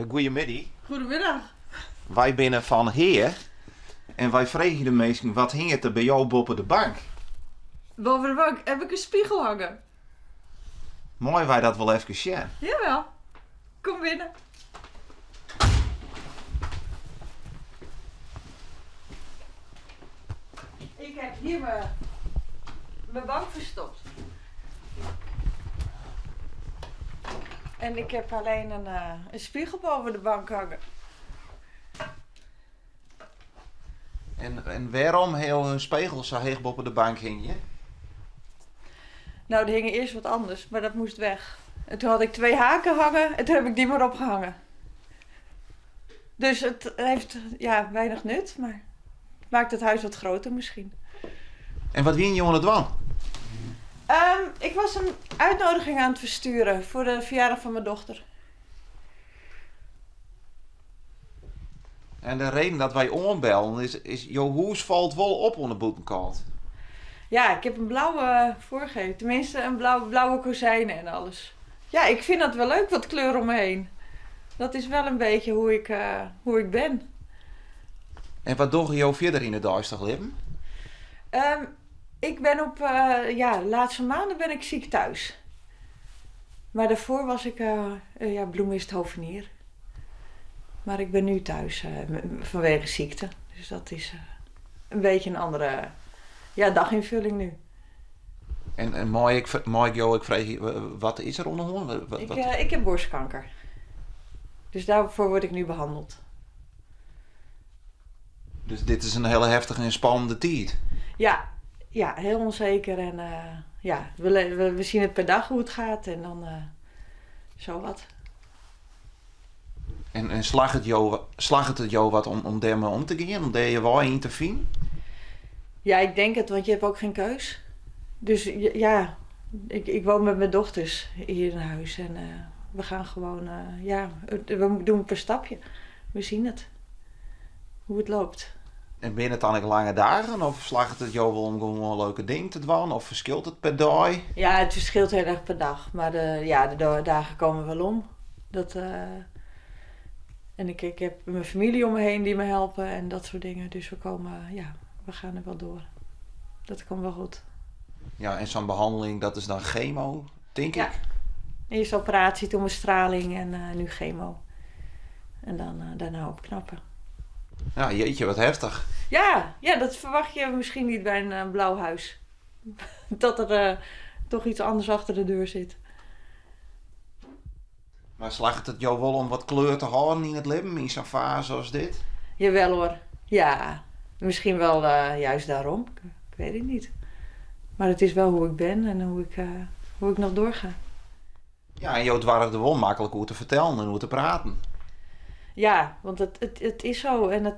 Goedemiddag. Goedemiddag. Wij binnen van Heer. En wij vregen de mensen, wat hing het er bij jou boven de bank? Boven de bank heb ik een spiegel hangen. Mooi wij dat wel even zien. Jawel. Kom binnen. Ik heb hier mijn bank verstopt. En ik heb alleen een spiegel boven de bank hangen. En waarom heel hun spiegel zo heeg boven de bank hing je? Nou, er hing eerst wat anders, maar dat moest weg. En toen had ik 2 haken hangen en toen heb ik die maar opgehangen. Dus het heeft weinig nut, maar het maakt het huis wat groter misschien. En wat wien je aan het doen? Ik was een uitnodiging aan het versturen voor de verjaardag van mijn dochter. En de reden dat wij oorbellen is jouw huis valt wel op onder de boetenkant. Ja, ik heb een blauwe voorgegeven. Tenminste, een blauwe kozijnen en alles. Ja, ik vind dat wel leuk, wat kleur om me heen. Dat is wel een beetje hoe ik ben. En wat doe je verder in het duister leven? Ik ben de laatste maanden ben ik ziek thuis. Maar daarvoor was ik bloemist hovenier. Maar ik ben nu thuis vanwege ziekte. Dus dat is een beetje een andere daginvulling nu. En mag ik vraag je, wat is er onderhand? Ik heb borstkanker. Dus daarvoor word ik nu behandeld. Dus dit is een hele heftige en spannende tijd. Ja, heel onzeker. En we zien het per dag hoe het gaat. En dan zo wat. En slag het jou wat om daarmee om te gaan? Om daar je wel in te vinden? Ja, ik denk het, want je hebt ook geen keus. Dus ja, ik woon met mijn dochters hier in huis. En we gaan gewoon, we doen per stapje. We zien het. Hoe het loopt. En binnen het dan lange dagen? Of slaagt het jou wel om gewoon een leuke ding te doen? Of verschilt het per dag? Ja, het verschilt heel erg per dag. Maar de dagen komen wel om. En ik heb mijn familie om me heen die me helpen en dat soort dingen. Dus we gaan er wel door. Dat komt wel goed. Ja, en zo'n behandeling, dat is dan chemo, denk ik? Eerst operatie, toen straling en nu chemo. En dan daarna opknappen. Ja, jeetje, wat heftig. Ja, dat verwacht je misschien niet bij een blauw huis. Dat er toch iets anders achter de deur zit. Maar slaagt het jou wel om wat kleur te houden in het leven, in zo'n fase als dit? Jawel hoor, ja. Misschien wel juist daarom. Ik weet het niet. Maar het is wel hoe ik ben en hoe ik nog doorga. Ja, en jou dwargt er wel makkelijk hoe te vertellen en hoe te praten. Ja, want het is zo. En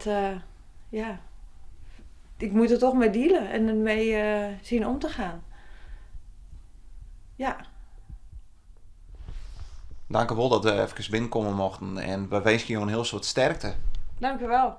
ik moet er toch mee dealen en ermee zien om te gaan. Ja. Dank u wel dat we even binnenkomen mochten en we wensen je een heel soort sterkte. Dank u wel.